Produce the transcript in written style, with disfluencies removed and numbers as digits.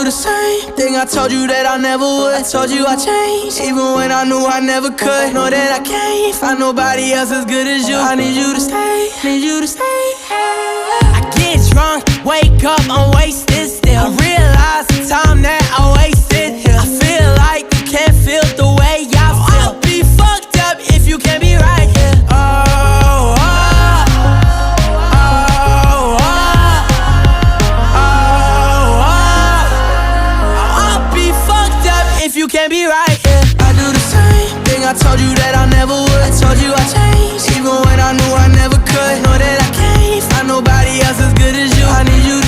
do the same thing I told you that I never would. I told you I changed, even when I knew I never could. Know that I can't find nobody else as good as you. I need you to stay, need you to stay. I get drunk, wake up, I'm wasted still. I realize the time that I wasted here. I feel like you can't feel the way I feel. I'll be fucked up if you can't be right here. Oh, oh. If you can't be right, yeah. I do the same thing I told you that I never would. I told you I changed, even when I knew I never could. Know that I can't find nobody else as good as you. I need you